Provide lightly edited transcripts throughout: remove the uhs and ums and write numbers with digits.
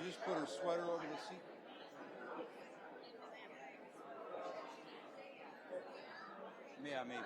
just put her sweater over the seat? Yeah, maybe.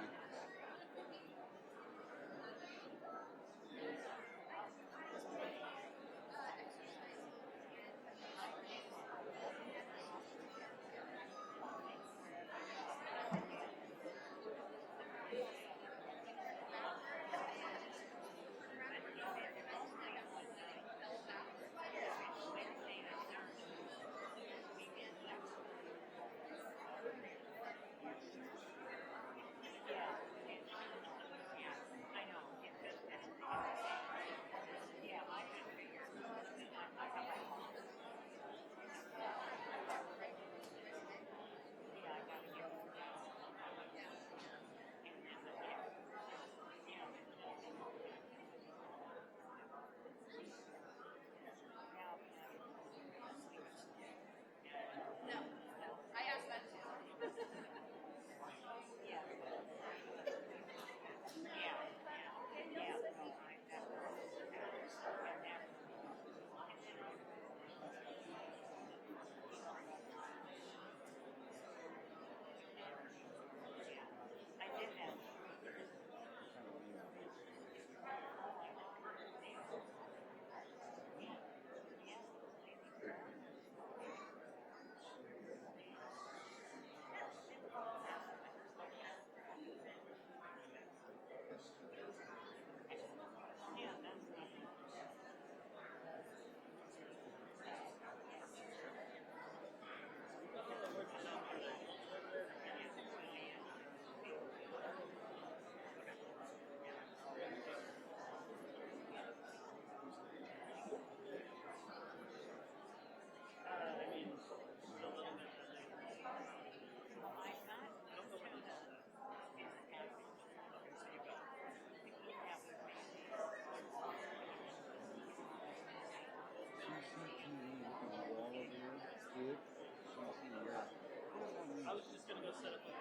I was just going to go set up the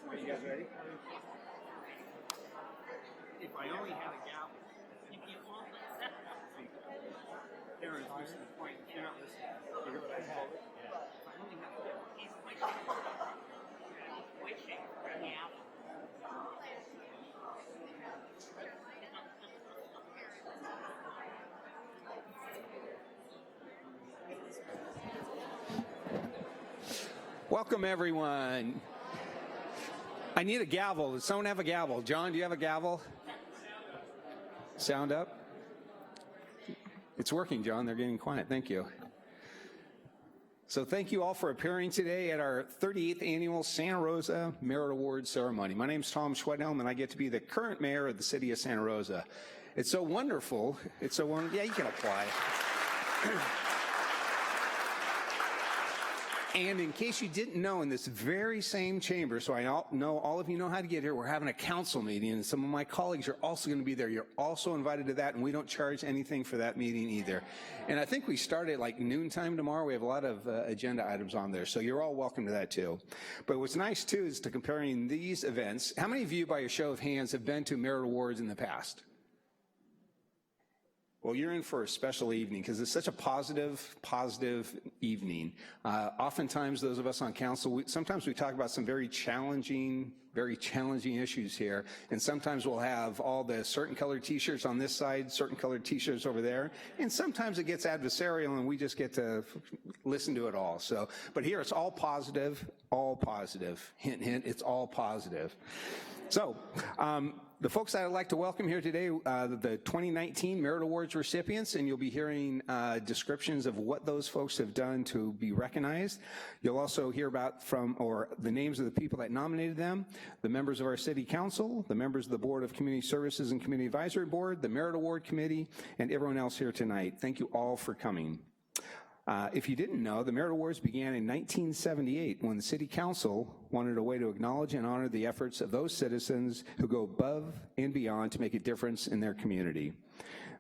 Are you guys ready? If I only had a gavel. Aaron's missing the point. You're not listening. You're going to hold it. If I only had a gavel. He's wishing for a gavel. Welcome, everyone. I need a gavel. Does someone have a gavel? John, do you have a gavel? Sound up? It's working, John. They're getting quiet. Thank you. So thank you all for appearing today at our 38th annual Santa Rosa Merit Award Ceremony. My name is Tom Schwedhelm, and I get to be the current mayor of the city of Santa Rosa. It's so wonderful. It's so wonderful. Yeah, you can apply. And in case you didn't know, in this very same chamber, so I know all of you know how to get here, we're having a council meeting, and some of my colleagues are also going to be there. You're also invited to that, and we don't charge anything for that meeting either. And I think we start at like noontime tomorrow. We have a lot of agenda items on there, so you're all welcome to that too. But what's nice too is to comparing these events. How many of you, by a show of hands, have been to Merit Awards in the past? Well, you're in for a special evening because it's such a positive evening. Oftentimes, those of us on council, sometimes we talk about some very challenging very challenging issues here. And sometimes we'll have all the certain colored t-shirts on this side, certain colored t-shirts over there. And sometimes it gets adversarial and we just get to listen to it all. So, but here it's all positive, all positive. Hint, hint, it's all positive. So, the folks that I'd like to welcome here today, the 2019 Merit Awards recipients, and you'll be hearing descriptions of what those folks have done to be recognized. You'll also hear about the names of the people that nominated them, the members of our City Council, the members of the Board of Community Services and Community Advisory Board, the Merit Award Committee, and everyone else here tonight. Thank you all for coming. If you didn't know, the Merit Awards began in 1978 when the City Council wanted a way to acknowledge and honor the efforts of those citizens who go above and beyond to make a difference in their community.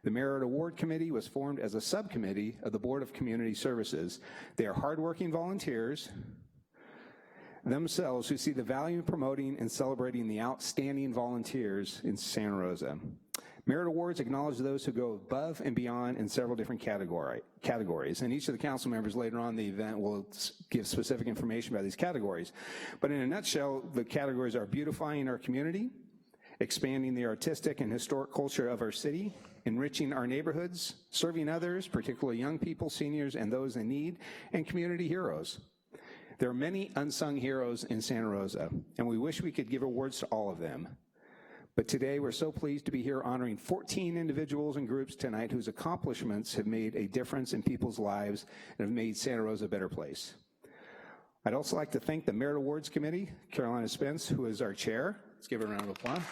The Merit Award Committee was formed as a subcommittee of the Board of Community Services. They are hardworking volunteers themselves who see the value in promoting and celebrating the outstanding volunteers in Santa Rosa. Merit Awards acknowledge those who go above and beyond in several different categories, and each of the council members later on in the event will give specific information about these categories. But in a nutshell, the categories are beautifying our community, expanding the artistic and historic culture of our city, enriching our neighborhoods, serving others, particularly young people, seniors, and those in need, and community heroes. There are many unsung heroes in Santa Rosa, and we wish we could give awards to all of them. But today, we're so pleased to be here honoring 14 individuals and groups tonight whose accomplishments have made a difference in people's lives and have made Santa Rosa a better place. I'd also like to thank the Merit Awards Committee, Carolina Spence, who is our chair. Let's give her a round of applause.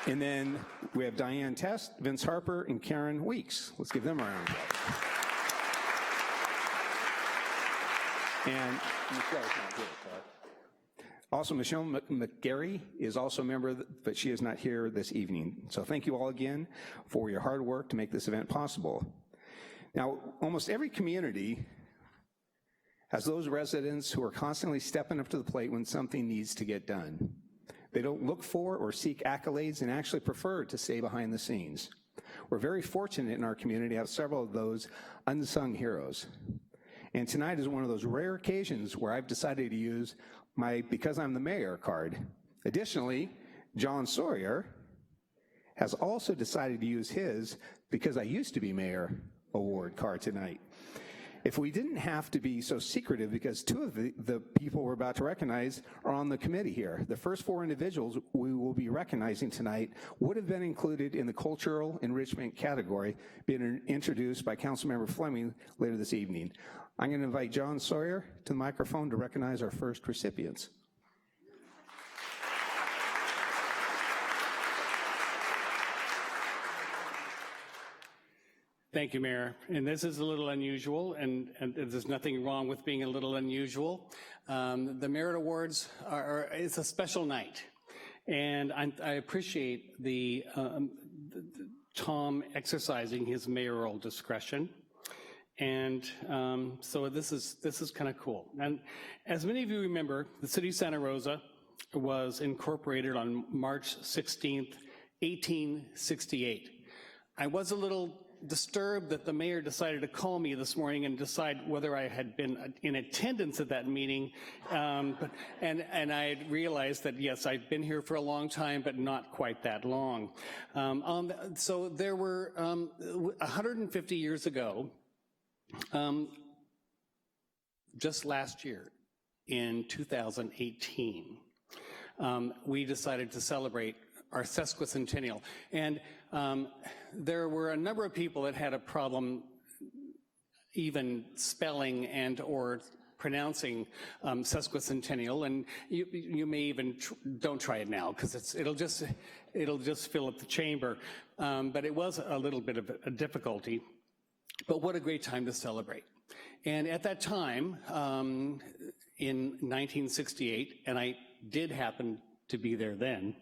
And then we have Diane Test, Vince Harper, and Karen Weeks. Let's give them a round of applause. And Michelle's not here, so. Also, Michelle McGarry is also a member, but she is not here this evening. So thank you all again for your hard work to make this event possible. Now, almost every community has those residents who are constantly stepping up to the plate when something needs to get done. They don't look for or seek accolades and actually prefer to stay behind the scenes. We're very fortunate in our community to have several of those unsung heroes. And tonight is one of those rare occasions where I've decided to use my Because I'm the Mayor card. Additionally, John Sawyer has also decided to use his Because I Used to Be Mayor award card tonight. If we didn't have to be so secretive, because two of the people we're about to recognize are on the committee here. The first four individuals we will be recognizing tonight would have been included in the cultural enrichment category, being introduced by Councilmember Fleming later this evening. I'm going to invite John Sawyer to the microphone to recognize our first recipients. Thank you, Mayor. And this is a little unusual, and there's nothing wrong with being a little unusual. The Merit Awards it's a special night, and I appreciate the Tom exercising his mayoral discretion. And so this is kind of cool. And as many of you remember, the city of Santa Rosa was incorporated on March 16th, 1868. I was a little disturbed that the mayor decided to call me this morning and decide whether I had been in attendance at that meeting. And I realized that, yes, I've been here for a long time, but not quite that long. So there were 150 years ago, just last year, in 2018, we decided to celebrate our sesquicentennial. And there were a number of people that had a problem even spelling and or pronouncing sesquicentennial, and you may even don't try it now because it'll just fill up the chamber. But it was a little bit of a difficulty. But what a great time to celebrate. And at that time, in 1968, and I did happen to be there then,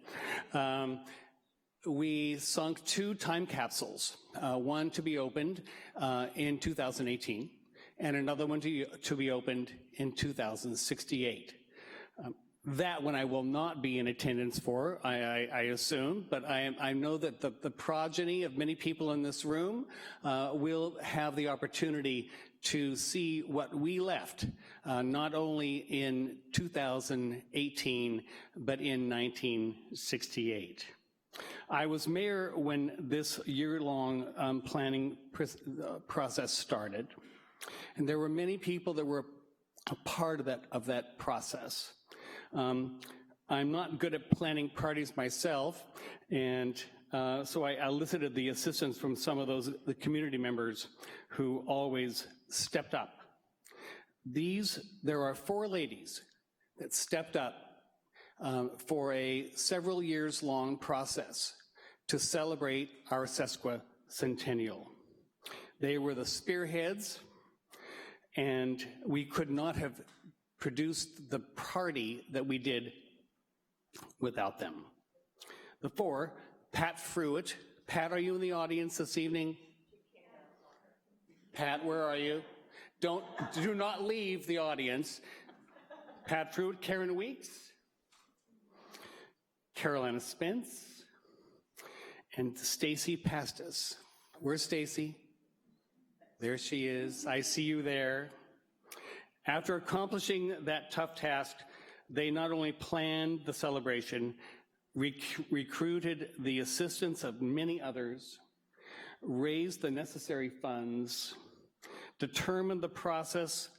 we sunk 2 time capsules, one to be opened in 2018, and another one to be opened in 2068. That one I will not be in attendance for, I assume, but I know that the progeny of many people in this room will have the opportunity to see what we left, not only in 2018, but in 1968. I was mayor when this year-long planning process started, and there were many people that were a part of that process. I'm not good at planning parties myself, and so I elicited the assistance from some of the community members who always stepped up. There are 4 ladies that stepped up for a several years long process to celebrate our sesquicentennial. They were the spearheads, and we could not have produced the party that we did without them. The 4, Pat Fruitt. Pat, are you in the audience this evening? Pat, where are you? Do not leave the audience. Pat Fruitt, Karen Weeks, Carolina Spence, and Stacy Pastis. Where's Stacy? There she is. I see you there. After accomplishing that tough task, they not only planned the celebration, recruited the assistance of many others, raised the necessary funds, determined the process,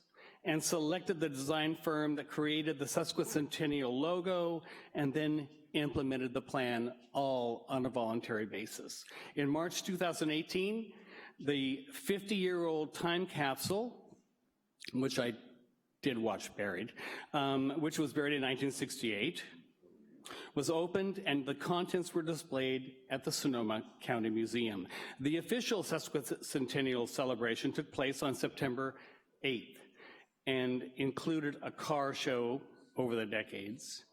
and selected the design firm that created the sesquicentennial logo, and then implemented the plan, all on a voluntary basis. In March 2018, the 50-year-old time capsule, which I did watch buried, which was buried in 1968, was opened and the contents were displayed at the Sonoma County Museum. The official sesquicentennial celebration took place on September 8th and included a car show over the decades,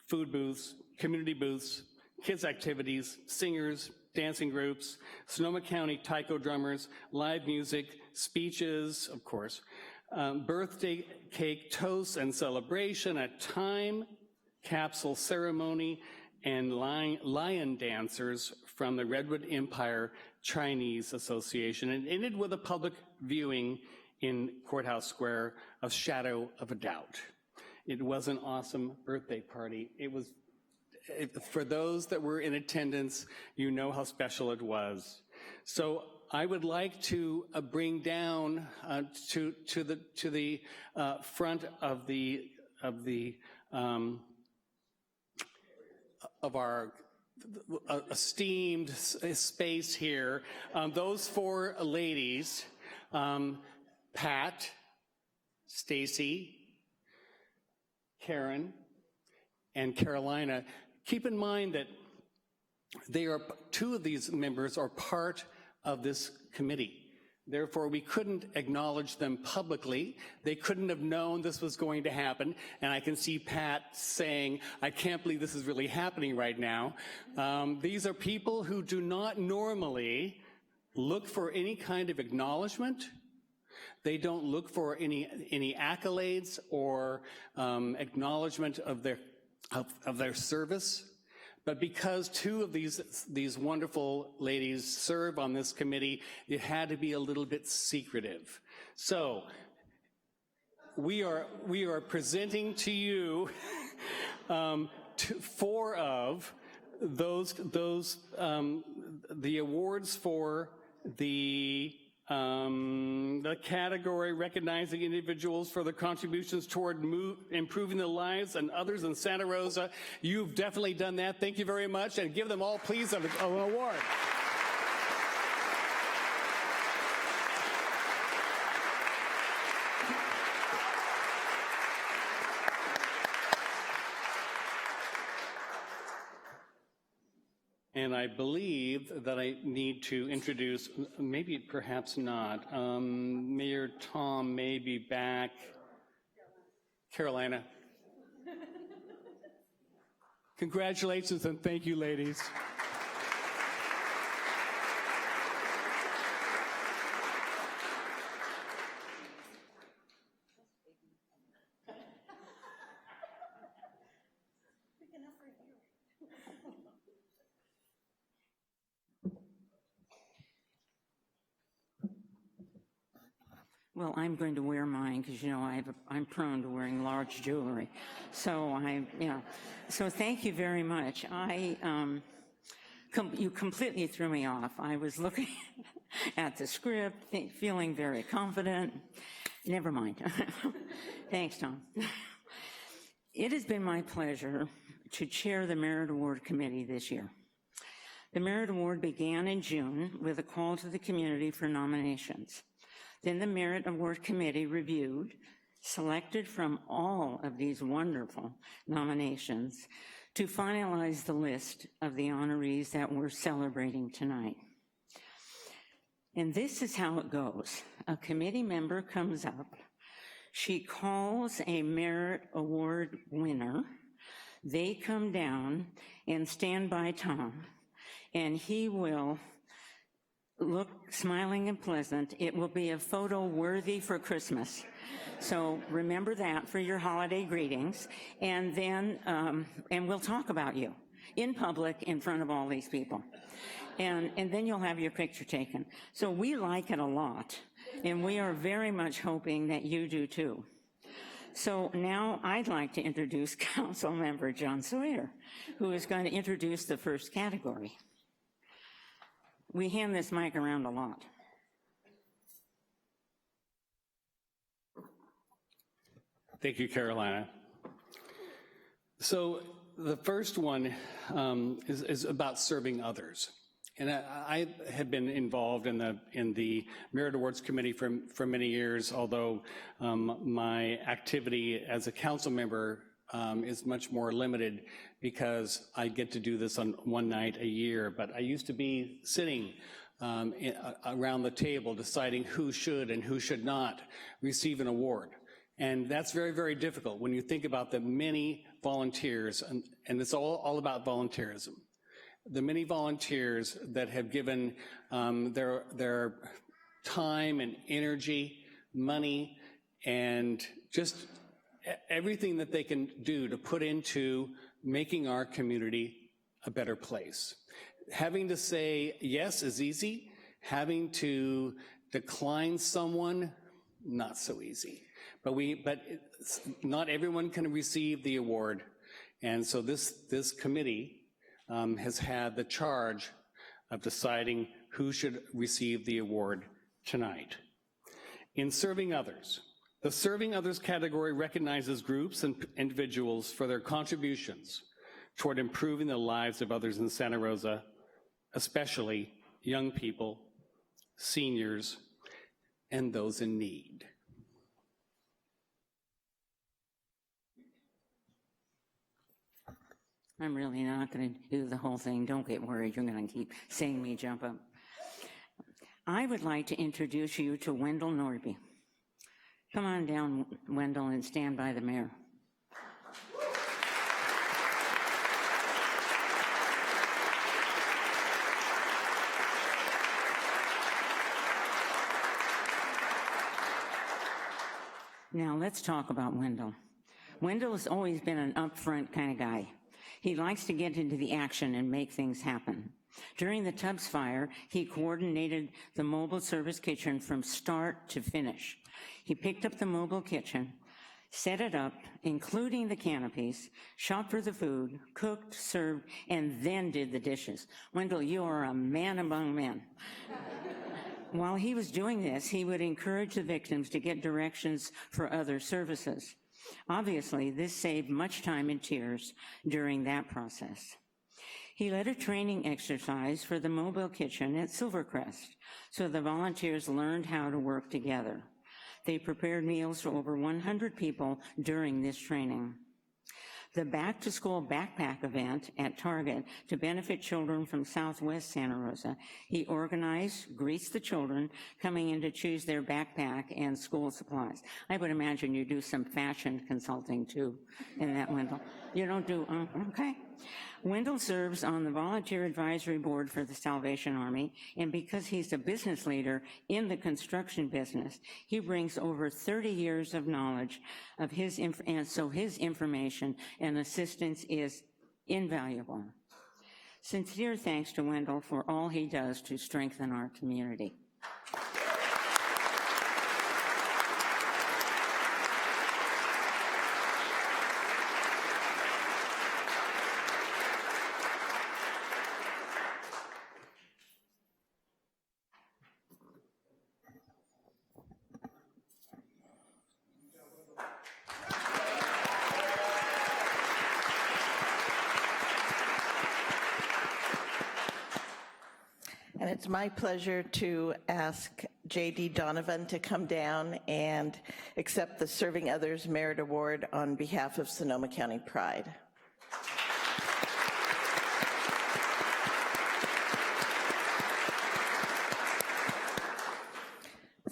food booths, community booths, kids' activities, singers, dancing groups, Sonoma County taiko drummers, live music, speeches, of course, birthday cake toasts and celebration, a time capsule ceremony, and lion dancers from the Redwood Empire Chinese Association, and ended with a public viewing in Courthouse Square of Shadow of a Doubt. It was an awesome birthday party. For those that were in attendance, you know how special it was. So I would like to bring down to the front of our esteemed space here, those 4 ladies, Pat, Stacy, Karen, and Carolina. Keep in mind that 2 of these members are part of this committee. Therefore, we couldn't acknowledge them publicly. They couldn't have known this was going to happen. And I can see Pat saying, I can't believe this is really happening right now. These are people who do not normally look for any kind of acknowledgement. They don't look for any accolades or acknowledgement of their service. But because 2 of these wonderful ladies serve on this committee, it had to be a little bit secretive. So we are presenting to you 4 of those the awards for the category recognizing individuals for their contributions toward improving the lives and others in Santa Rosa. You've definitely done that. Thank you very much, and give them all, please, an award. And I believe that I need to introduce, maybe perhaps not, Mayor Tom may be back. Carolina. Congratulations and thank you, ladies. Well, I'm going to wear mine because, you know, I'm prone to wearing large jewelry. So so thank you very much. You completely threw me off. I was looking at the script, feeling very confident. Never mind. Thanks, Tom. It has been my pleasure to chair the Merit Award Committee this year. The Merit Award began in June with a call to the community for nominations. Then the Merit Award Committee reviewed, selected from all of these wonderful nominations to finalize the list of the honorees that we're celebrating tonight. And this is how it goes. A committee member comes up, she calls a Merit Award winner, they come down and stand by Tom, and he will look smiling and pleasant. It will be a photo worthy for Christmas. So remember that for your holiday greetings. And then, and we'll talk about you in public in front of all these people. And then you'll have your picture taken. So we like it a lot. And we are very much hoping that you do too. So now I'd like to introduce Council Member John Sawyer, who is going to introduce the first category. We hand this mic around a lot. Thank you, Carolina. So the first one is about serving others. And I have been involved in the Merit Awards Committee for many years, although my activity as a council member is much more limited because I get to do this on one night a year. But I used to be sitting around the table deciding who should and who should not receive an award. And that's very, very difficult when you think about the many volunteers, and it's all about volunteerism. The many volunteers that have given their time and energy, money, and just everything that they can do to put into making our community a better place. Having to say yes is easy. Having to decline someone, not so easy. But not everyone can receive the award. And so this committee has had the charge of deciding who should receive the award tonight. In serving others, the Serving Others category recognizes groups and individuals for their contributions toward improving the lives of others in Santa Rosa, especially young people, seniors, and those in need. I'm really not going to do the whole thing. Don't get worried. You're going to keep seeing me jump up. I would like to introduce you to Wendell Norby. Come on down, Wendell, and stand by the mayor. Now let's talk about Wendell. Wendell has always been an upfront kind of guy. He likes to get into the action and make things happen. During the Tubbs fire, he coordinated the mobile service kitchen from start to finish. He picked up the mobile kitchen, set it up, including the canopies, shopped for the food, cooked, served, and then did the dishes. Wendell, you are a man among men. While he was doing this, he would encourage the victims to get directions for other services. Obviously, this saved much time and tears during that process. He led a training exercise for the mobile kitchen at Silvercrest, so the volunteers learned how to work together. They prepared meals for over 100 people during this training. The back-to-school backpack event at Target to benefit children from Southwest Santa Rosa, he organized, greased the children coming in to choose their backpack and school supplies. I would imagine you do some fashion consulting too in that, Wendell. You don't do, okay. Wendell serves on the volunteer advisory board for the Salvation Army, and because he's a business leader in the construction business, he brings over 30 years of knowledge of and so his information and assistance is invaluable. Sincere thanks to Wendell for all he does to strengthen our community. It's my pleasure to ask J.D. Donovan to come down and accept the Serving Others Merit Award on behalf of Sonoma County Pride.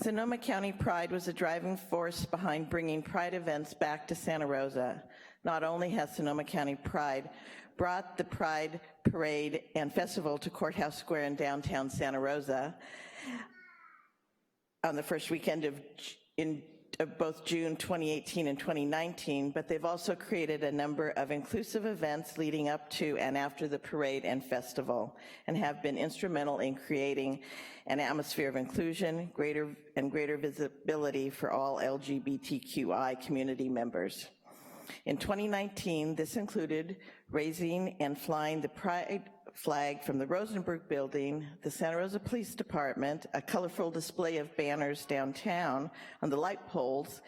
Sonoma County Pride was a driving force behind bringing Pride events back to Santa Rosa. Not only has Sonoma County Pride brought the Pride Parade and Festival to Courthouse Square in downtown Santa Rosa on the first weekend of both June 2018 and 2019, but they've also created a number of inclusive events leading up to and after the parade and festival, and have been instrumental in creating an atmosphere of inclusion, greater visibility for all LGBTQI community members. In 2019, this included raising and flying the Pride flag from the Rosenberg Building, the Santa Rosa Police Department, a colorful display of banners downtown on the light poles,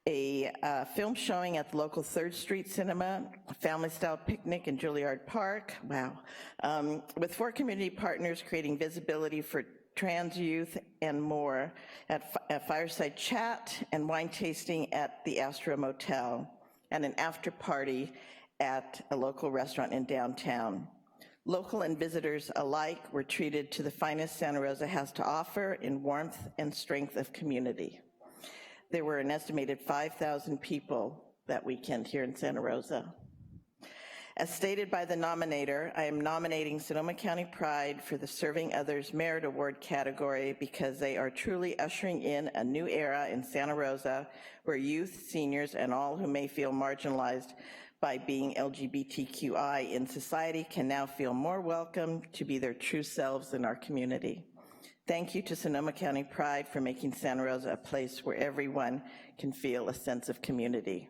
a film showing at the local 3rd Street Cinema, a family-style picnic in Juilliard Park, wow, with 4 community partners creating visibility for trans youth and more, at a fireside chat and wine tasting at the Astra Motel, and an after party at a local restaurant in downtown. Local and visitors alike were treated to the finest Santa Rosa has to offer in warmth and strength of community. There were an estimated 5,000 people that weekend here in Santa Rosa. As stated by the nominator, I am nominating Sonoma County Pride for the Serving Others Merit Award category because they are truly ushering in a new era in Santa Rosa where youth, seniors, and all who may feel marginalized by being LGBTQI in society can now feel more welcome to be their true selves in our community. Thank you to Sonoma County Pride for making Santa Rosa a place where everyone can feel a sense of community.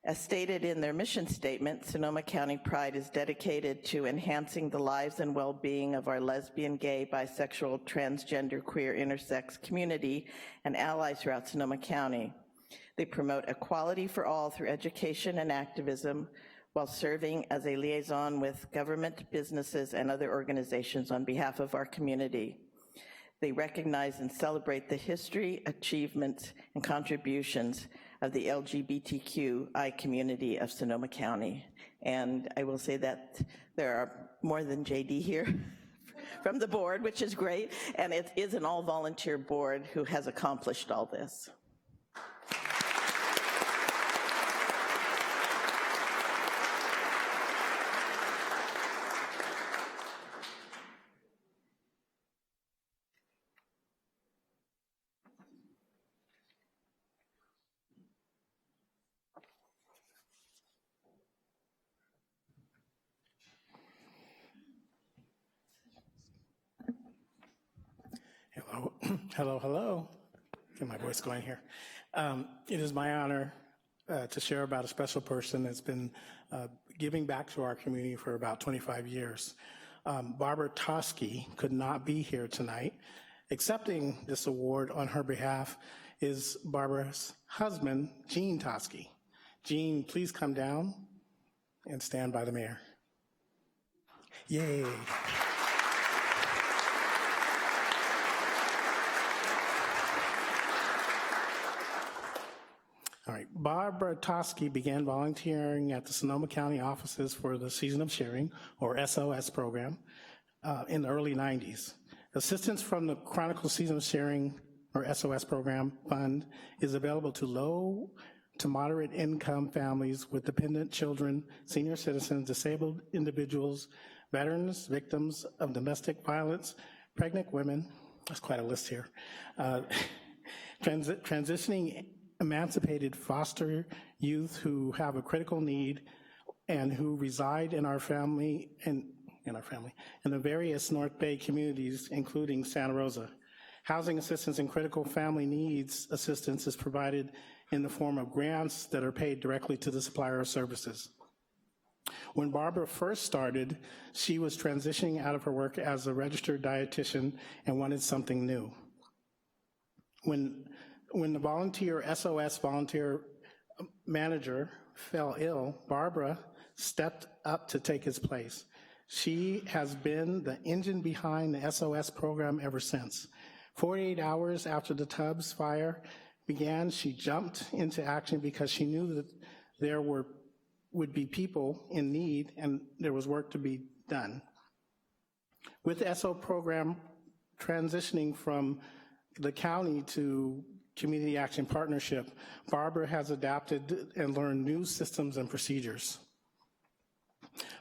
As stated in their mission statement, Sonoma County Pride is dedicated to enhancing the lives and well-being of our lesbian, gay, bisexual, transgender, queer, intersex community and allies throughout Sonoma County. They promote equality for all through education and activism while serving as a liaison with government, businesses, and other organizations on behalf of our community. They recognize and celebrate the history, achievements, and contributions of the LGBTQI community of Sonoma County. And I will say that there are more than JD here from the board, which is great, and it is an all-volunteer board who has accomplished all this. Hello, hello. Get my voice going here. It is my honor to share about a special person that's been giving back to our community for about 25 years. Barbara Toschi could not be here tonight. Accepting this award on her behalf is Barbara's husband, Gene Toschi. Gene, please come down and stand by the mayor. Yay. All right, Barbara Toschi began volunteering at the Sonoma County offices for the Season of Sharing, or SOS program, in the early 90s. Assistance from the Chronicle Season of Sharing, or SOS program fund, is available to low to moderate income families with dependent children, senior citizens, disabled individuals, veterans, victims of domestic violence, pregnant women, that's quite a list here, transitioning emancipated foster youth who have a critical need and who reside in our family, in the various North Bay communities, including Santa Rosa. Housing assistance and critical family needs assistance is provided in the form of grants that are paid directly to the supplier of services. When Barbara first started, she was transitioning out of her work as a registered dietitian and wanted something new. When the SOS volunteer manager fell ill, Barbara stepped up to take his place. She has been the engine behind the SOS program ever since. 48 hours after the Tubbs fire began, she jumped into action because she knew that there would be people in need and there was work to be done. With the SO program transitioning from the county to Community Action Partnership, Barbara has adapted and learned new systems and procedures.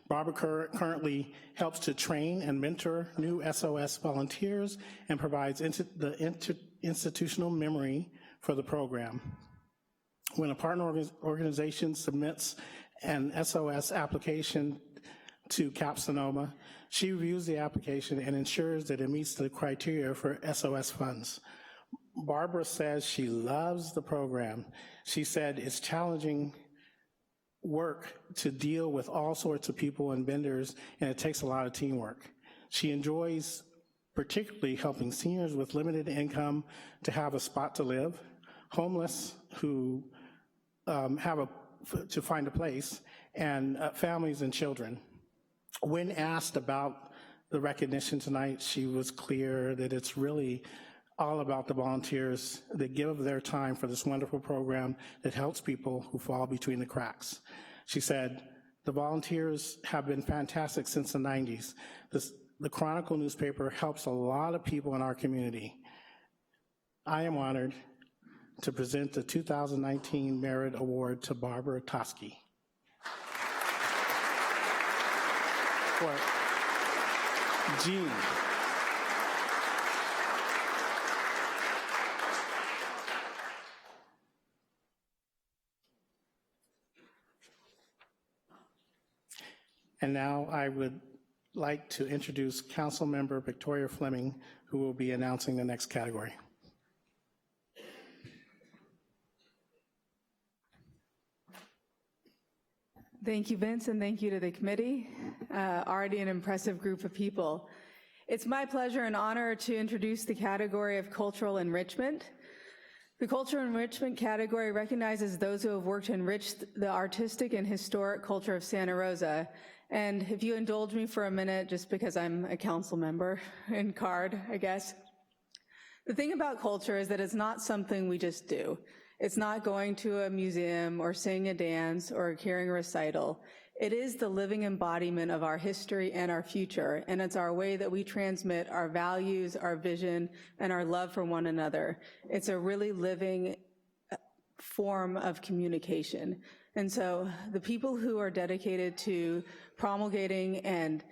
Barbara currently helps to train and mentor new SOS volunteers and provides institutional memory for the program. When a partner organization submits an SOS application to CAP Sonoma, she reviews the application and ensures that it meets the criteria for SOS funds. Barbara says she loves the program. She said it's challenging work to deal with all sorts of people and vendors, and it takes a lot of teamwork. She enjoys particularly helping seniors with limited income to have a spot to live, homeless who to find a place, and families and children. When asked about the recognition tonight, she was clear that it's really all about the volunteers that give their time for this wonderful program that helps people who fall between the cracks. She said, the volunteers have been fantastic since the 90s. The Chronicle newspaper helps a lot of people in our community. I am honored to present the 2019 Merit Award to Barbara Toschi. For Jean. And now I would like to introduce Councilmember Victoria Fleming, who will be announcing the next category. Thank you, Vince, and thank you to the committee. Already an impressive group of people. It's my pleasure and honor to introduce the category of cultural enrichment. The cultural enrichment category recognizes those who have worked to enrich the artistic and historic culture of Santa Rosa. And if you indulge me for a minute, just because I'm a council member in card, I guess. The thing about culture is that it's not something we just do. It's not going to a museum or seeing a dance or hearing a recital. It is the living embodiment of our history and our future, and it's our way that we transmit our values, our vision, and our love for one another. It's a really living form of communication. And so the people who are dedicated to promulgating and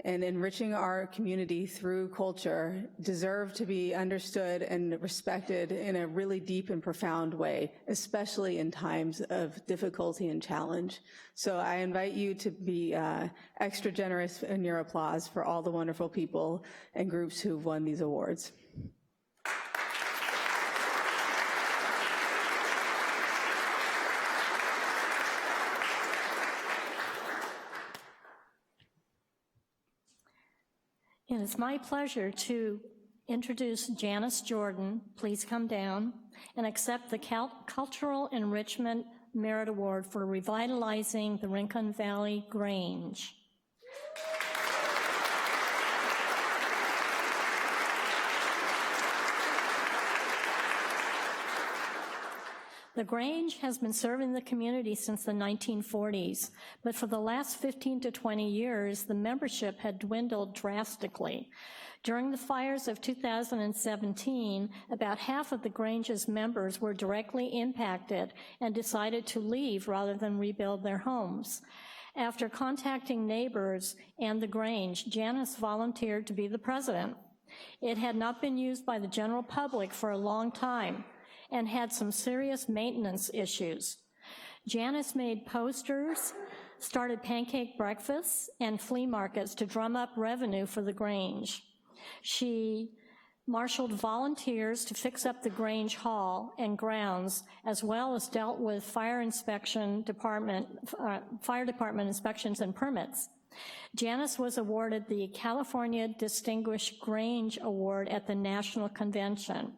enriching our community through culture deserve to be understood and respected in a really deep and profound way, especially in times of difficulty and challenge. So I invite you to be extra generous in your applause for all the wonderful people and groups who've won these awards. It is my pleasure to introduce Janice Jordan. Please come down and accept the Cultural Enrichment Merit Award for revitalizing the Rincon Valley Grange. The Grange has been serving the community since the 1940s, but for the last 15 to 20 years, the membership had dwindled drastically. During the fires of 2017, about half of the Grange's members were directly impacted and decided to leave rather than rebuild their homes. After contacting neighbors and the Grange, Janice volunteered to be the president. It had not been used by the general public for a long time and had some serious maintenance issues. Janice made posters, started pancake breakfasts and flea markets to drum up revenue for the Grange. She marshaled volunteers to fix up the Grange Hall and grounds, as well as dealt with fire department inspections and permits. Janice was awarded the California Distinguished Grange Award at the National Convention.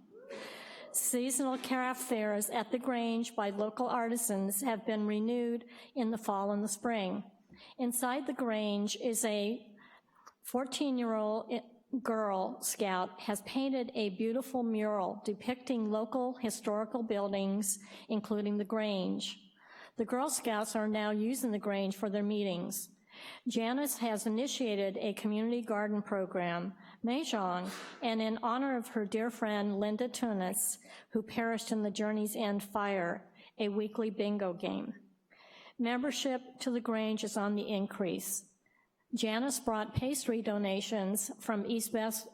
Seasonal craft fairs at the Grange by local artisans have been renewed in the fall and the spring. Inside the Grange is a 14-year-old Girl Scout has painted a beautiful mural depicting local historical buildings, including the Grange. The Girl Scouts are now using the Grange for their meetings. Janice has initiated a community garden program, Mahjong, and in honor of her dear friend Linda Tunis, who perished in the Journey's End fire, a weekly bingo game. Membership to the Grange is on the increase. Janice brought pastry donations from East West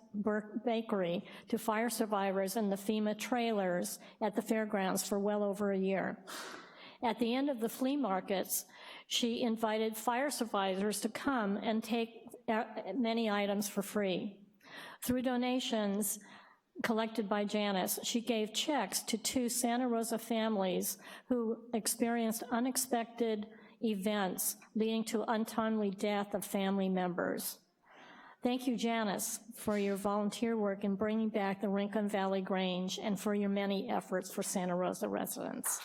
Bakery to fire survivors in the FEMA trailers at the fairgrounds for well over a year. At the end of the flea markets, she invited fire survivors to come and take many items for free. Through donations collected by Janice, she gave checks to 2 Santa Rosa families who experienced unexpected events leading to untimely death of family members. Thank you, Janice, for your volunteer work in bringing back the Rincon Valley Grange and for your many efforts for Santa Rosa residents.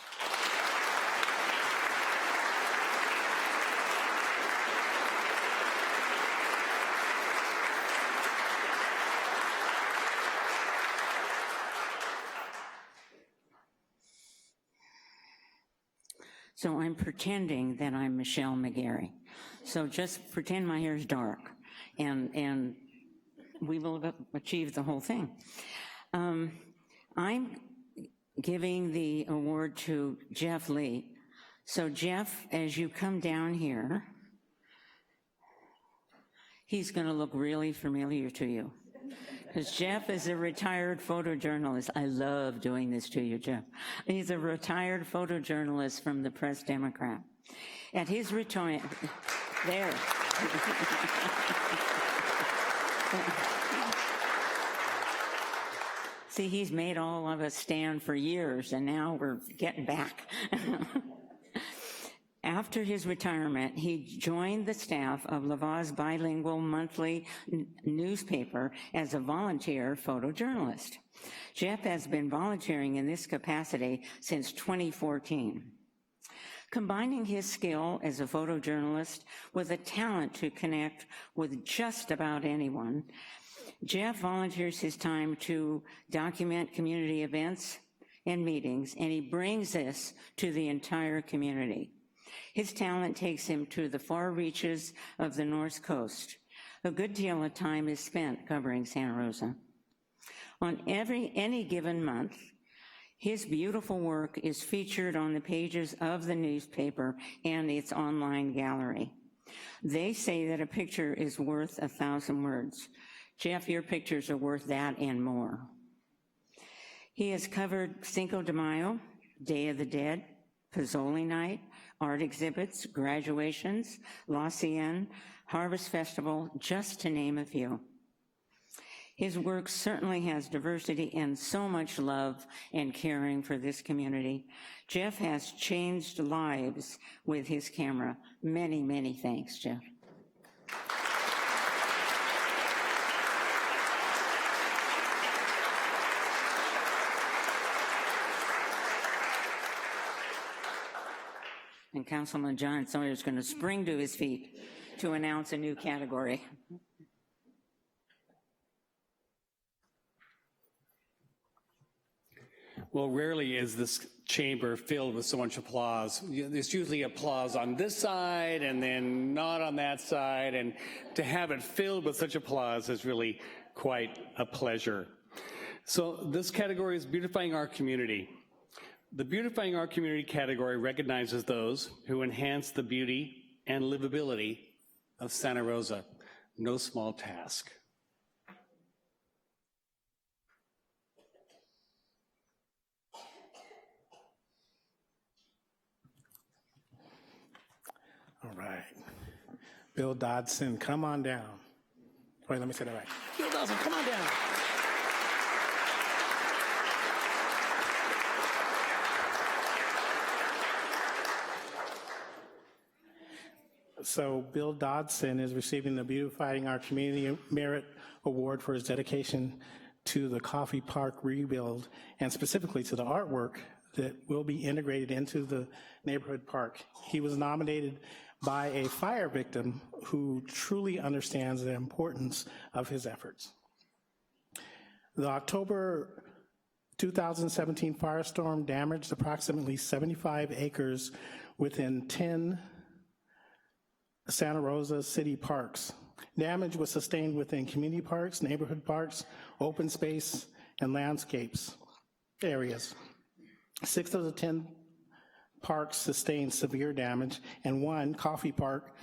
So I'm pretending that I'm Michelle McGarry. So just pretend my hair is dark, and we will achieve the whole thing. I'm giving the award to Jeff Lee. So Jeff, as you come down here, he's gonna look really familiar to you. Because Jeff is a retired photojournalist. I love doing this to you, Jeff. He's a retired photojournalist from the Press Democrat. At his retirement, there. See, he's made all of us stand for years, and now we're getting back. After his retirement, he joined the staff of Lavaz's bilingual monthly newspaper as a volunteer photojournalist. Jeff has been volunteering in this capacity since 2014. Combining his skill as a photojournalist with a talent to connect with just about anyone, Jeff volunteers his time to document community events and meetings, and he brings this to the entire community. His talent takes him to the far reaches of the North Coast. A good deal of time is spent covering Santa Rosa. On any given month, his beautiful work is featured on the pages of the newspaper and its online gallery. They say that a picture is worth 1,000 words. Jeff, your pictures are worth that and more. He has covered Cinco de Mayo, Day of the Dead, Pozzoli Night, art exhibits, graduations, La Cienna, Harvest Festival, just to name a few. His work certainly has diversity and so much love and caring for this community. Jeff has changed lives with his camera. Many, many thanks, Jeff. And Councilman John Sawyer is going to spring to his feet to announce a new category. Well, rarely is this chamber filled with so much applause. There's usually applause on this side and then not on that side, and to have it filled with such applause is really quite a pleasure. So this category is beautifying our community. The Beautifying Our Community category recognizes those who enhance the beauty and livability of Santa Rosa. No small task. All right. Bill Dodson, come on down. Wait, let me say that right. Bill Dodson, come on down. So Bill Dodson is receiving the Beautifying Our Community Merit Award for his dedication to the Coffee Park rebuild, and specifically to the artwork that will be integrated into the neighborhood park. He was nominated by a fire victim who truly understands the importance of his efforts. The October 2017 firestorm damaged approximately 75 acres within 10 Santa Rosa city parks. Damage was sustained within community parks, neighborhood parks, open space, and landscapes areas. 6 of the 10 parks sustained severe damage, and 1, Coffee Park,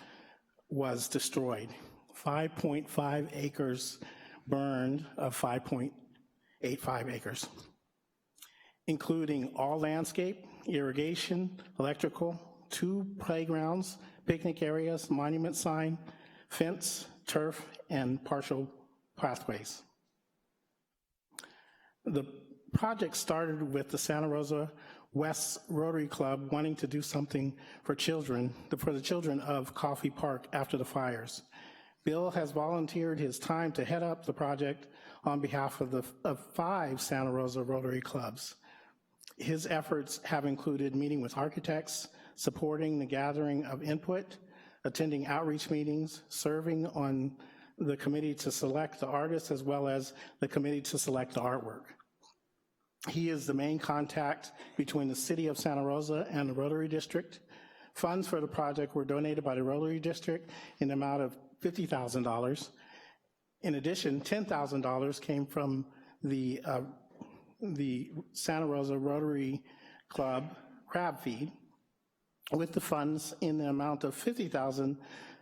was destroyed. 5.5 acres burned of 5.85 acres, including all landscape, irrigation, electrical, 2 playgrounds, picnic areas, monument sign, fence, turf, and partial pathways. The project started with the Santa Rosa West Rotary Club wanting to do something for the children of Coffee Park after the fires. Bill has volunteered his time to head up the project on behalf of 5 Santa Rosa Rotary Clubs. His efforts have included meeting with architects, supporting the gathering of input, attending outreach meetings, serving on the committee to select the artists as well as the committee to select the artwork. He is the main contact between the city of Santa Rosa and the Rotary District. Funds for the project were donated by the Rotary District in the amount of $50,000. In addition, $10,000 came from the Santa Rosa Rotary Club crab feed, with the funds in the amount of $50,000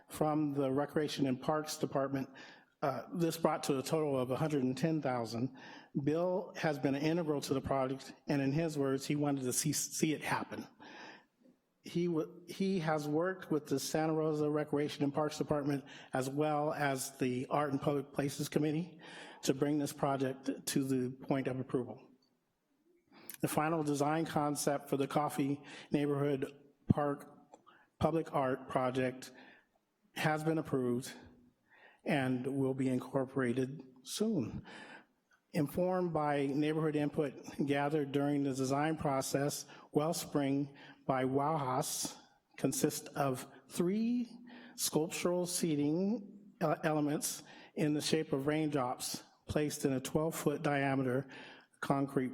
from the Recreation and Parks Department. This brought to a total of $110,000. Bill has been integral to the project, and in his words, he wanted to see it happen. He has worked with the Santa Rosa Recreation and Parks Department as well as the Art and Public Places Committee to bring this project to the point of approval. The final design concept for the Coffee Neighborhood Park Public Art Project has been approved and will be incorporated soon. Informed by neighborhood input gathered during the design process, Wellspring by Wauhaus consists of 3 sculptural seating elements in the shape of raindrops placed in a 12-foot diameter concrete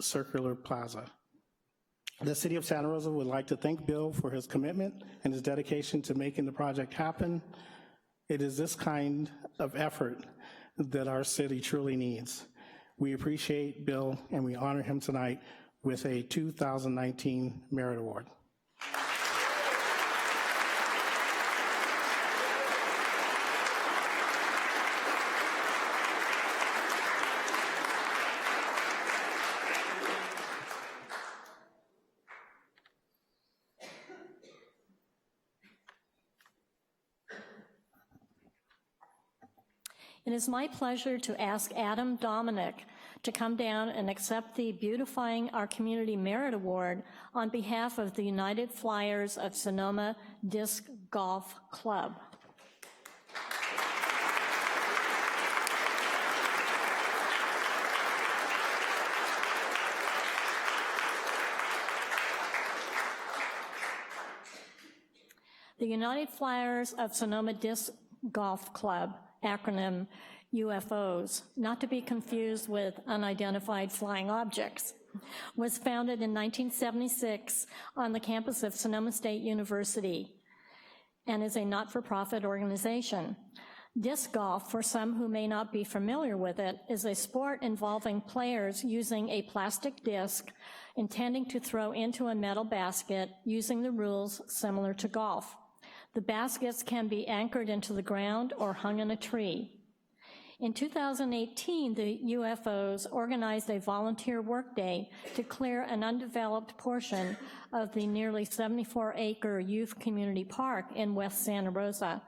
circular plaza. The City of Santa Rosa would like to thank Bill for his commitment and his dedication to making the project happen. It is this kind of effort that our city truly needs. We appreciate Bill and we honor him tonight with a 2019 Merit Award. It is my pleasure to ask Adam Dominic to come down and accept the Beautifying Our Community Merit Award on behalf of the United Flyers of Sonoma Disc Golf Club. The United Flyers of Sonoma Disc Golf Club, acronym UFOs, not to be confused with unidentified flying objects, was founded in 1976 on the campus of Sonoma State University and is a not-for-profit organization. Disc golf, for some who may not be familiar with it, is a sport involving players using a plastic disc intending to throw into a metal basket using the rules similar to golf. The baskets can be anchored into the ground or hung in a tree. In 2018, the UFOs organized a volunteer workday to clear an undeveloped portion of the nearly 74-acre youth community park in West Santa Rosa,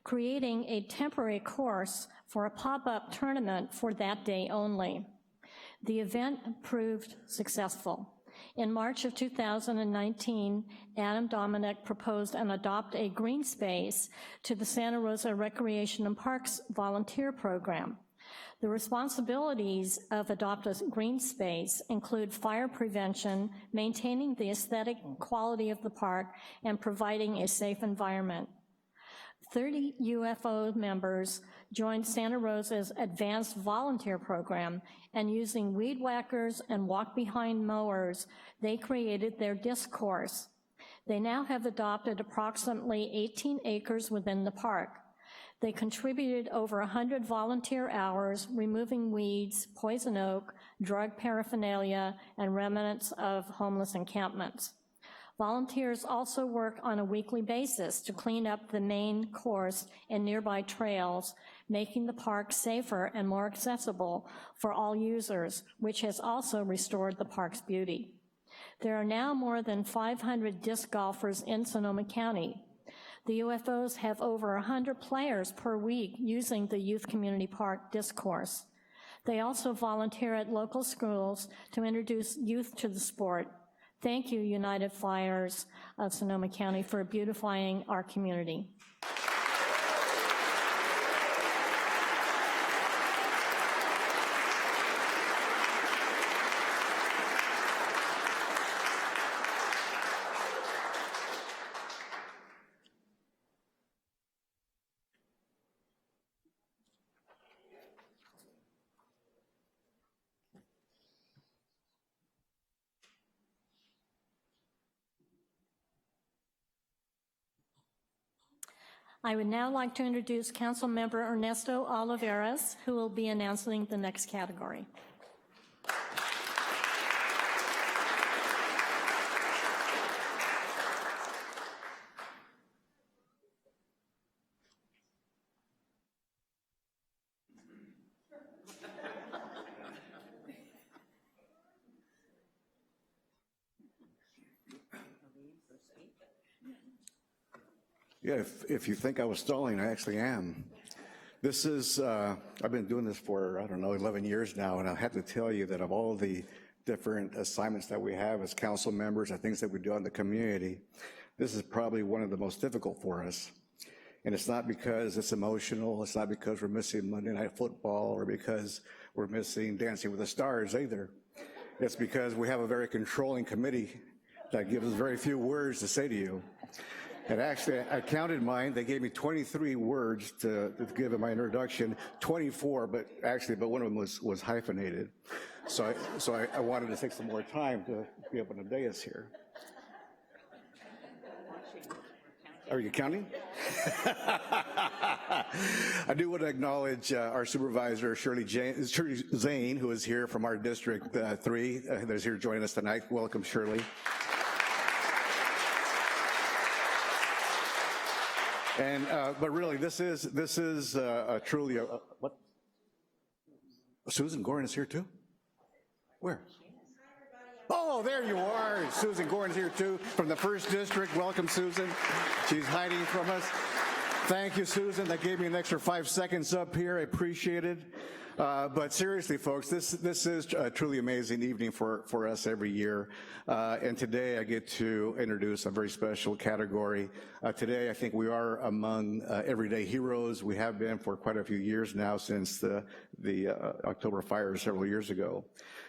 creating a temporary course for a pop-up tournament for that day only. The event proved successful. In March of 2019, Adam Dominic proposed and adopt a green space to the Santa Rosa Recreation and Parks volunteer program. The responsibilities of Adopt-A Green Space include fire prevention, maintaining the aesthetic quality of the park, and providing a safe environment. 30 UFO members joined Santa Rosa's advanced volunteer program, and using weed whackers and walk-behind mowers, they created their disc course. They now have adopted approximately 18 acres within the park. They contributed over 100 volunteer hours, removing weeds, poison oak, drug paraphernalia, and remnants of homeless encampments. Volunteers also work on a weekly basis to clean up the main course and nearby trails, making the park safer and more accessible for all users, which has also restored the park's beauty. There are now more than 500 disc golfers in Sonoma County. The UFOs have over 100 players per week using the Youth Community Park disc course. They also volunteer at local schools to introduce youth to the sport. Thank you, United Flyers of Sonoma County, for beautifying our community. I would now like to introduce Councilmember Ernesto Oliveras, who will be announcing the next category. Yeah, if you think I was stalling, I actually am. This is, I've been doing this for, 11 years now, and I have to tell you that of all the different assignments that we have as council members and things that we do in the community, this is probably one of the most difficult for us. And it's not because it's emotional, it's not because we're missing Monday Night Football or because we're missing Dancing with the Stars either. It's because we have a very controlling committee that gives us very few words to say to you. And actually, I counted mine. They gave me 23 words to give in my introduction, 24, but one of them was hyphenated. So I wanted to take some more time to be up on the dais here. Are you counting? I do want to acknowledge our supervisor, Shirley Zane, who is here from our District 3, that's here joining us tonight. Welcome, Shirley. And but really, this is truly a what? Susan Gorin is here too. Where? Oh, there you are. Susan Gorin's here too from the 1st District. Welcome, Susan. She's hiding from us. Thank you, Susan. That gave me an extra 5 seconds up here. I appreciate it. But seriously, folks, this is a truly amazing evening for us every year. And today I get to introduce a very special category. Today I think we are among everyday heroes. We have been for quite a few years now since the October fire several years ago.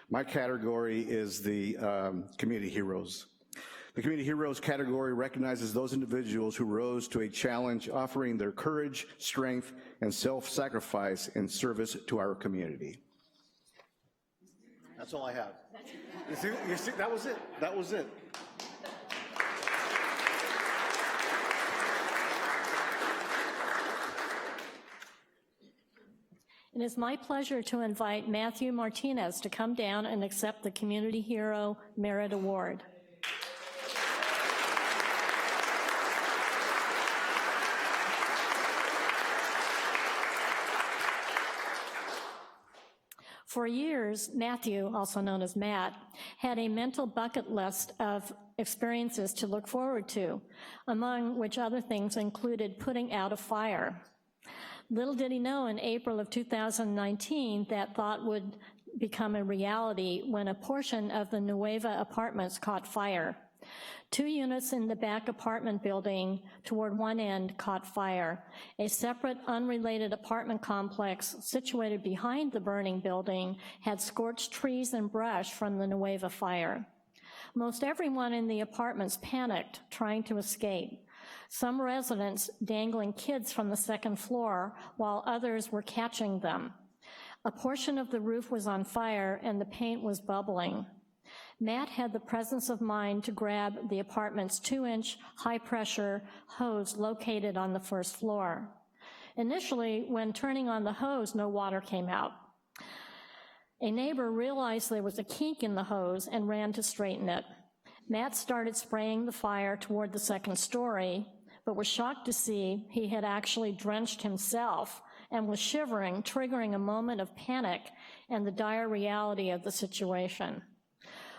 My category is the community heroes. The Community Heroes category recognizes those individuals who rose to a challenge, offering their courage, strength, and self-sacrifice in service to our community. That's all I have. You see, that was it. That was it. It is my pleasure to invite Matthew Martinez to come down and accept the Community Hero Merit Award. For years, Matthew, also known as Matt, had a mental bucket list of experiences to look forward to, among which other things included putting out a fire. Little did he know in April of 2019 that thought would become a reality when a portion of the Nueva apartments caught fire. 2 units in the back apartment building toward one end caught fire. A separate, unrelated apartment complex situated behind the burning building had scorched trees and brush from the Nueva fire. Most everyone in the apartments panicked, trying to escape. Some residents dangling kids from the second floor, while others were catching them. A portion of the roof was on fire and the paint was bubbling. Matt had the presence of mind to grab the apartment's 2-inch high-pressure hose located on the first floor. Initially, when turning on the hose, no water came out. A neighbor realized there was a kink in the hose and ran to straighten it. Matt started spraying the fire toward the second story, but was shocked to see he had actually drenched himself and was shivering, triggering a moment of panic and the dire reality of the situation.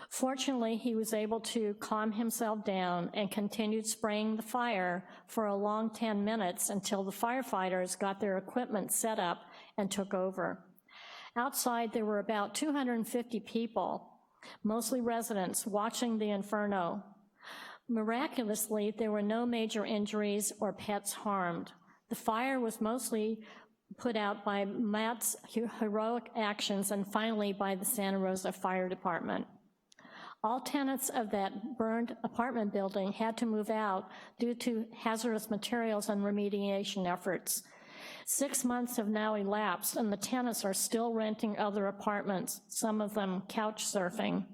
Fortunately, he was able to calm himself down and continued spraying the fire for a long 10 minutes until the firefighters got their equipment set up and took over. Outside, there were about 250 people, mostly residents, watching the inferno. Miraculously, there were no major injuries or pets harmed. The fire was mostly put out by Matt's heroic actions and finally by the Santa Rosa Fire Department. All tenants of that burned apartment building had to move out due to hazardous materials and remediation efforts. 6 months have now elapsed, and the tenants are still renting other apartments, some of them couch surfing,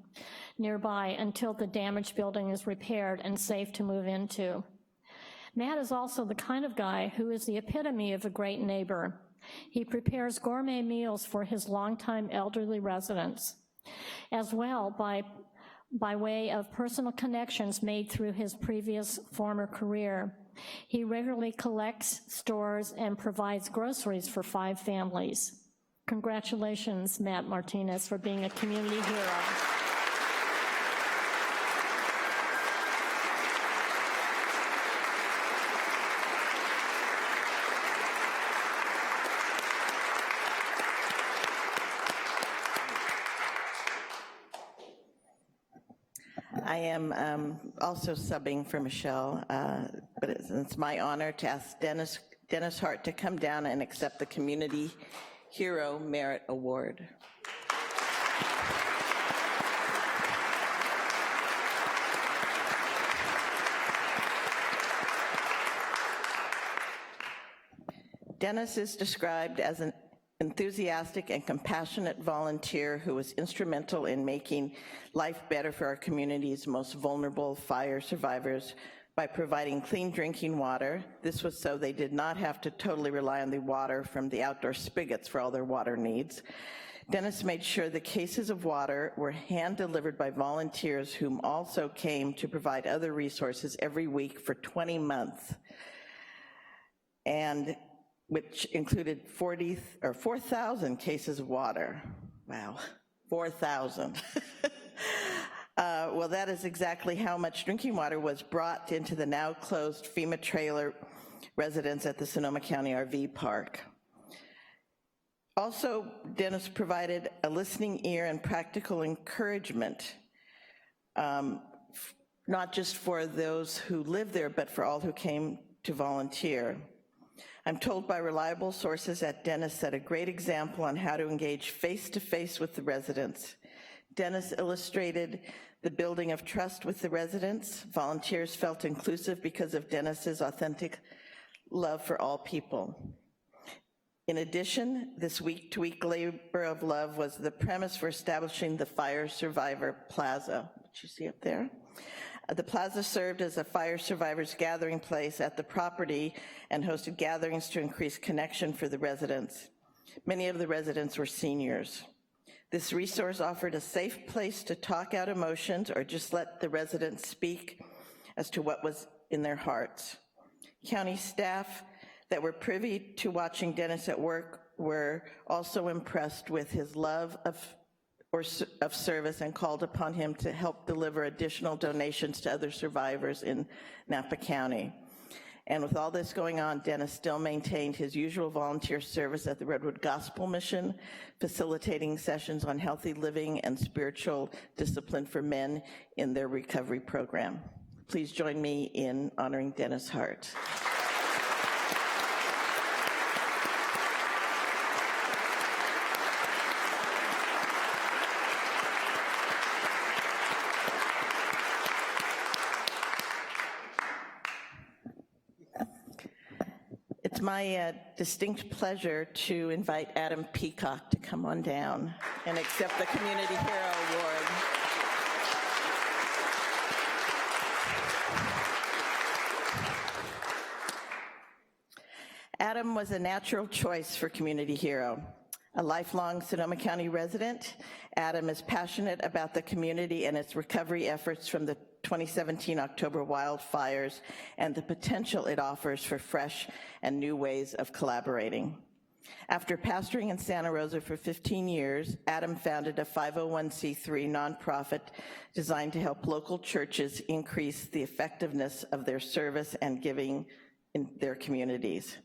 nearby until the damaged building is repaired and safe to move into. Matt is also the kind of guy who is the epitome of a great neighbor. He prepares gourmet meals for his longtime elderly residents, as well by way of personal connections made through his previous former career. He regularly collects, stores, and provides groceries for 5 families. Congratulations, Matt Martinez, for being a community hero. I am also subbing for Michelle, but it's my honor to ask Dennis Hart to come down and accept the Community Hero Merit Award. Dennis is described as an enthusiastic and compassionate volunteer who was instrumental in making life better for our community's most vulnerable fire survivors by providing clean drinking water. This was so they did not have to totally rely on the water from the outdoor spigots for all their water needs. Dennis made sure the cases of water were hand-delivered by volunteers whom also came to provide other resources every week for 20 months, and which included 4,000 cases of water. Wow, 4,000. Well, that is exactly how much drinking water was brought into the now closed FEMA trailer residence at the Sonoma County RV Park. Also, Dennis provided a listening ear and practical encouragement, not just for those who live there, but for all who came to volunteer. I'm told by reliable sources that Dennis set a great example on how to engage face-to-face with the residents. Dennis illustrated the building of trust with the residents. Volunteers felt inclusive because of Dennis's authentic love for all people. In addition, this week-to-week labor of love was the premise for establishing the Fire Survivor Plaza, which you see up there. The plaza served as a fire survivors gathering place at the property and hosted gatherings to increase connection for the residents. Many of the residents were seniors. This resource offered a safe place to talk out emotions or just let the residents speak as to what was in their hearts. County staff that were privy to watching Dennis at work were also impressed with his love of service and called upon him to help deliver additional donations to other survivors in Napa County. And with all this going on, Dennis still maintained his usual volunteer service at the Redwood Gospel Mission, facilitating sessions on healthy living and spiritual discipline for men in their recovery program. Please join me in honoring Dennis Hart. It's my distinct pleasure to invite Adam Peacock to come on down and accept the Community Hero Award. Adam was a natural choice for Community Hero. A lifelong Sonoma County resident, Adam is passionate about the community and its recovery efforts from the 2017 October wildfires and the potential it offers for fresh and new ways of collaborating. After pastoring in Santa Rosa for 15 years, Adam founded a 501c3 nonprofit designed to help local churches increase the effectiveness of their service and giving in their communities.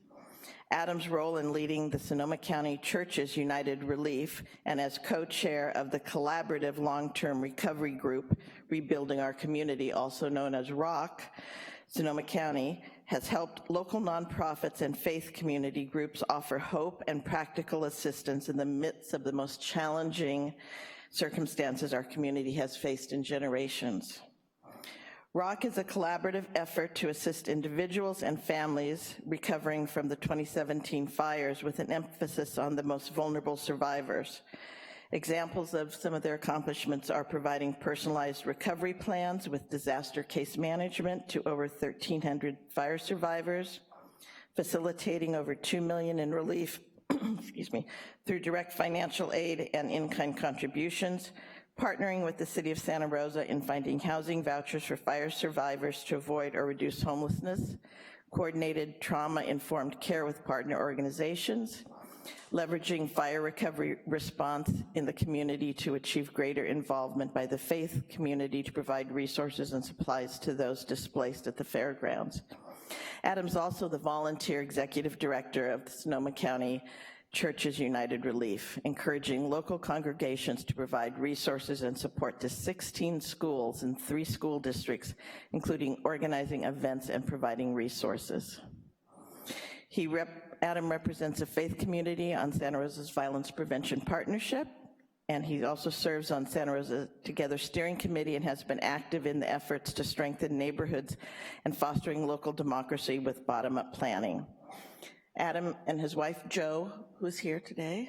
Adam's role in leading the Sonoma County Churches United Relief and as co-chair of the collaborative long-term recovery group, Rebuilding Our Community, also known as ROC, Sonoma County has helped local nonprofits and faith community groups offer hope and practical assistance in the midst of the most challenging circumstances our community has faced in generations. ROC is a collaborative effort to assist individuals and families recovering from the 2017 fires with an emphasis on the most vulnerable survivors. Examples of some of their accomplishments are providing personalized recovery plans with disaster case management to over 1,300 fire survivors, facilitating over $2 million in relief excuse me, through direct financial aid and in-kind contributions, partnering with the City of Santa Rosa in finding housing vouchers for fire survivors to avoid or reduce homelessness, coordinated trauma-informed care with partner organizations, leveraging fire recovery response in the community to achieve greater involvement by the faith community to provide resources and supplies to those displaced at the fairgrounds. Adam's also the volunteer executive director of the Sonoma County Churches United Relief, encouraging local congregations to provide resources and support to 16 schools in 3 school districts, including organizing events and providing resources. Adam represents a faith community on Santa Rosa's Violence Prevention Partnership, and he also serves on Santa Rosa Together Steering Committee and has been active in the efforts to strengthen neighborhoods and fostering local democracy with bottom-up planning. Adam and his wife, Jo, who's here today,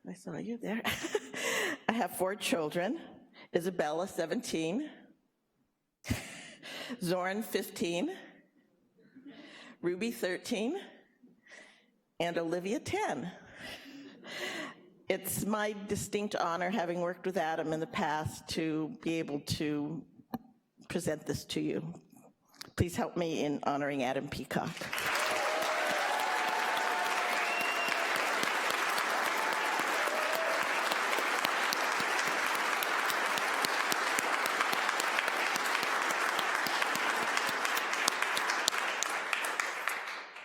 I saw you there. I have 4 children, Isabella, 17, Zoran, 15, Ruby, 13, and Olivia, 10. It's my distinct honor, having worked with Adam in the past, to be able to present this to you. Please help me in honoring Adam Peacock.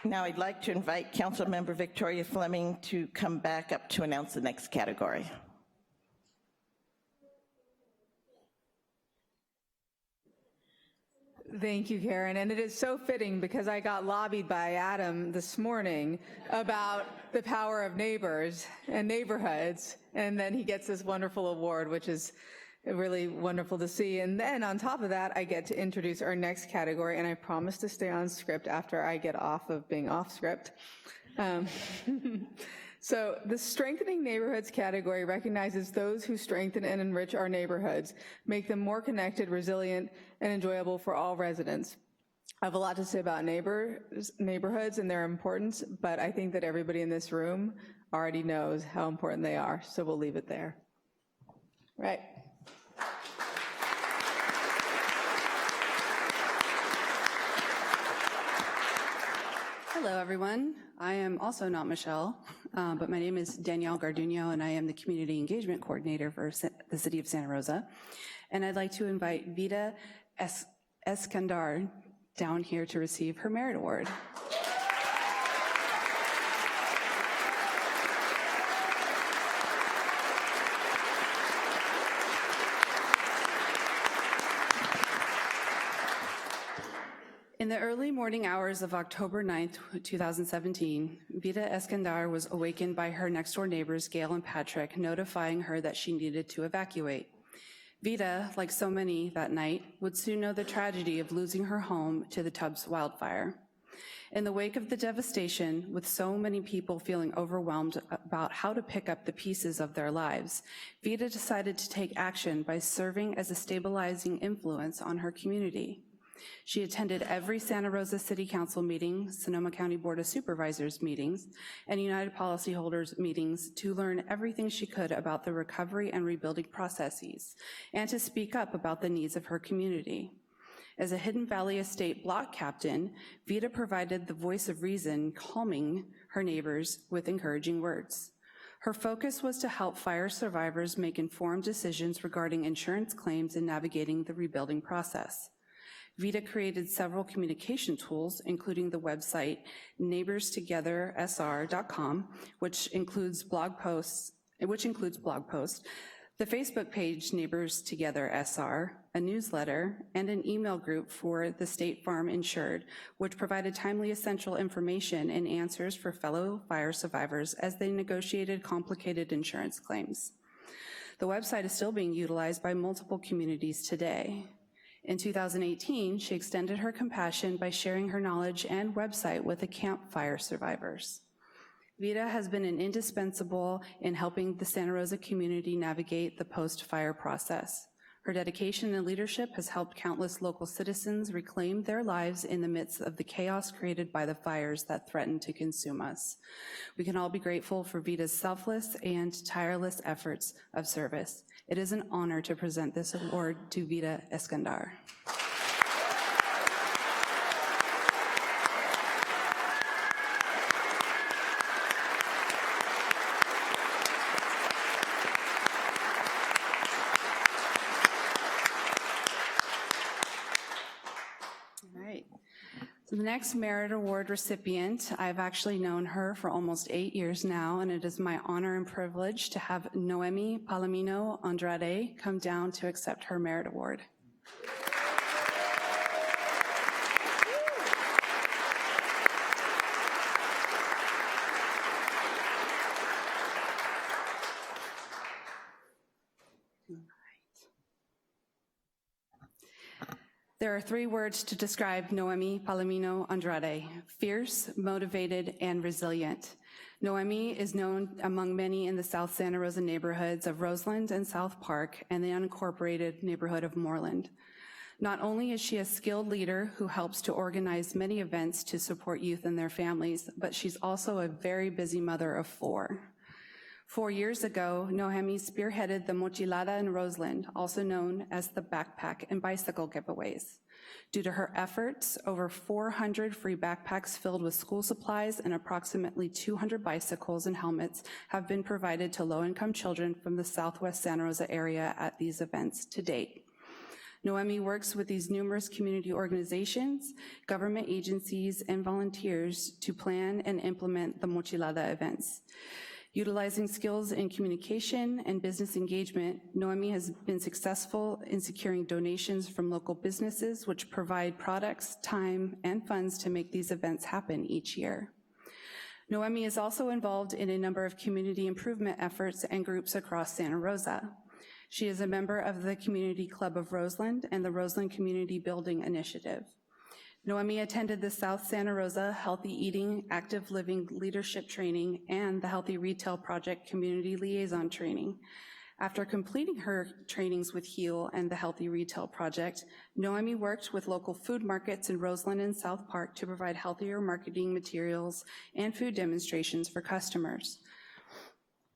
Now I'd like to invite Councilmember Victoria Fleming to come back up to announce the next category. Thank you, Karen, and it is so fitting because I got lobbied by Adam this morning about the power of neighbors and neighborhoods, and then he gets this wonderful award, which is really wonderful to see. And then on top of that, I get to introduce our next category, and I promise to stay on script after I get off of being off script. So the Strengthening Neighborhoods category recognizes those who strengthen and enrich our neighborhoods, make them more connected, resilient, and enjoyable for all residents. I have a lot to say about neighborhoods and their importance, but I think that everybody in this room already knows how important they are, so we'll leave it there. Right. Hello, everyone. I am also not Michelle, but my name is Danielle Garduno, and I am the Community Engagement Coordinator for the City of Santa Rosa. And I'd like to invite Vida Eskandar down here to receive her Merit Award. In the early morning hours of October 9th, 2017, Vida Eskandar was awakened by her next-door neighbors, Gail and Patrick, notifying her that she needed to evacuate. Vida, like so many that night, would soon know the tragedy of losing her home to the Tubbs wildfire. In the wake of the devastation, with so many people feeling overwhelmed about how to pick up the pieces of their lives, Vida decided to take action by serving as a stabilizing influence on her community. She attended every Santa Rosa City Council meeting, Sonoma County Board of Supervisors meetings, and United Policyholders meetings to learn everything she could about the recovery and rebuilding processes, and to speak up about the needs of her community. As a Hidden Valley Estate block captain, Vida provided the voice of reason, calming her neighbors with encouraging words. Her focus was to help fire survivors make informed decisions regarding insurance claims and navigating the rebuilding process. Vida created several communication tools, including the website neighborstogethersr.com, which includes blog posts, the Facebook page Neighbors Together SR, a newsletter, and an email group for the State Farm Insured, which provided timely essential information and answers for fellow fire survivors as they negotiated complicated insurance claims. The website is still being utilized by multiple communities today. In 2018, she extended her compassion by sharing her knowledge and website with the Camp Fire survivors. Vida has been indispensable in helping the Santa Rosa community navigate the post-fire process. Her dedication and leadership has helped countless local citizens reclaim their lives in the midst of the chaos created by the fires that threaten to consume us. We can all be grateful for Vida's selfless and tireless efforts of service. It is an honor to present this award to Vida Eskandar. So the next Merit Award recipient, I've actually known her for almost 8 years now, and it is my honor and privilege to have Noemi Palomino Andrade come down to accept her Merit Award. There are 3 words to describe Noemi Palomino Andrade: fierce, motivated, and resilient. Noemi is known among many in the South Santa Rosa neighborhoods of Roseland and South Park and the unincorporated neighborhood of Moreland. Not only is she a skilled leader who helps to organize many events to support youth and their families, but she's also a very busy mother of 4. 4 years ago, Noemi spearheaded the Mochilada in Roseland, also known as the backpack and bicycle giveaways. Due to her efforts, over 400 free backpacks filled with school supplies and approximately 200 bicycles and helmets have been provided to low-income children from the Southwest Santa Rosa area at these events to date. Noemi works with these numerous community organizations, government agencies, and volunteers to plan and implement the Mochilada events. Utilizing skills in communication and business engagement, Noemi has been successful in securing donations from local businesses which provide products, time, and funds to make these events happen each year. Noemi is also involved in a number of community improvement efforts and groups across Santa Rosa. She is a member of the Community Club of Roseland and the Roseland Community Building Initiative. Noemi attended the South Santa Rosa Healthy Eating, Active Living Leadership Training and the Healthy Retail Project Community Liaison Training. After completing her trainings with HEAL and the Healthy Retail Project, Noemi worked with local food markets in Roseland and South Park to provide healthier marketing materials and food demonstrations for customers.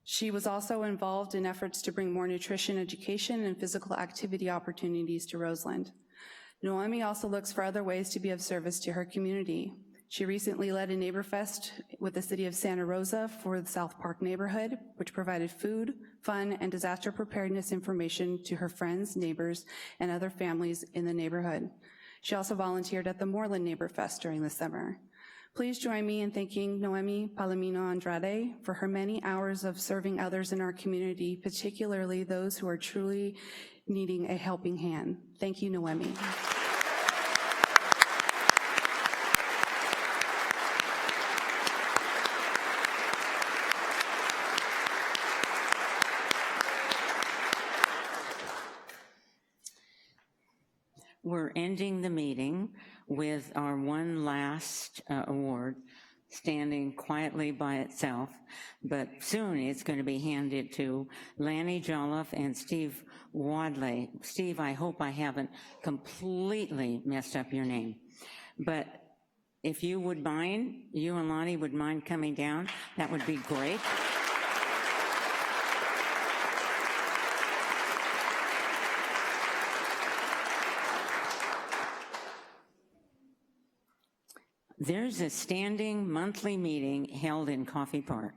She was also involved in efforts to bring more nutrition education and physical activity opportunities to Roseland. Noemi also looks for other ways to be of service to her community. She recently led a Neighbor Fest with the city of Santa Rosa for the South Park neighborhood, which provided food, fun, and disaster preparedness information to her friends, neighbors, and other families in the neighborhood. She also volunteered at the Moreland Neighbor Fest during the summer. Please join me in thanking Noemi Palomino Andrade for her many hours of serving others in our community, particularly those who are truly needing a helping hand. Thank you, Noemi. We're ending the meeting with our one last award, standing quietly by itself, but soon it's going to be handed to Lanny Jolliffe and Steve Wadley. Steve, I hope I haven't completely messed up your name, but if you would mind, you and Lonnie would mind coming down, that would be great. There's a standing monthly meeting held in Coffee Park.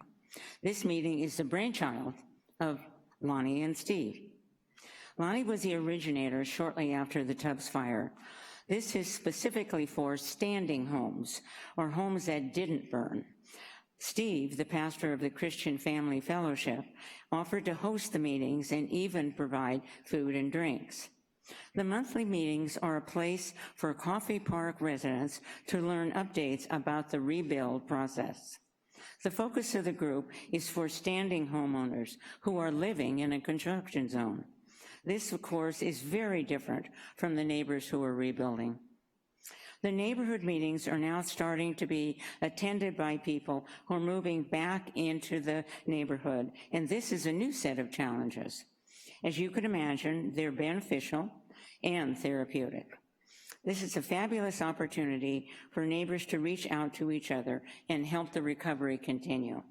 This meeting is the brainchild of Lonnie and Steve. Lonnie was the originator shortly after the Tubbs fire. This is specifically for standing homes, or homes that didn't burn. Steve, the pastor of the Christian Family Fellowship, offered to host the meetings and even provide food and drinks. The monthly meetings are a place for Coffee Park residents to learn updates about the rebuild process. The focus of the group is for standing homeowners who are living in a construction zone. This, of course, is very different from the neighbors who are rebuilding. The neighborhood meetings are now starting to be attended by people who are moving back into the neighborhood, and this is a new set of challenges. As you can imagine, they're beneficial and therapeutic. This is a fabulous opportunity for neighbors to reach out to each other and help the recovery continue.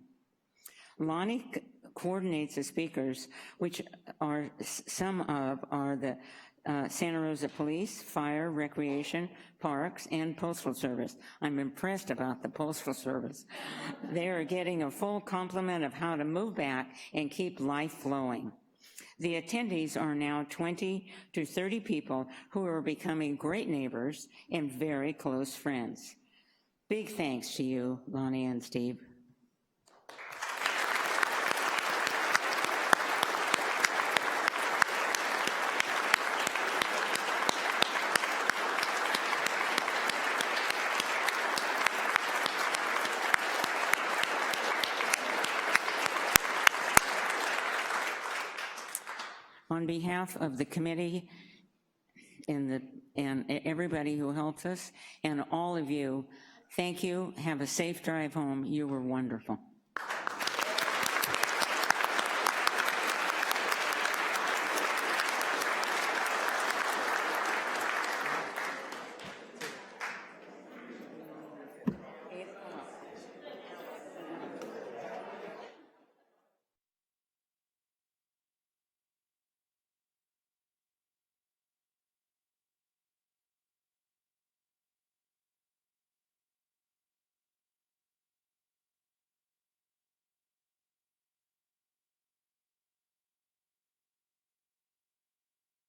Lonnie coordinates the speakers, which are some of the Santa Rosa Police, Fire, Recreation, Parks, and Postal Service. I'm impressed about the Postal Service. They are getting a full complement of how to move back and keep life flowing. The attendees are now 20 to 30 people who are becoming great neighbors and very close friends. Big thanks to you, Lonnie and Steve. On behalf of the committee and everybody who helps us and all of you, thank you. Have a safe drive home. You were wonderful.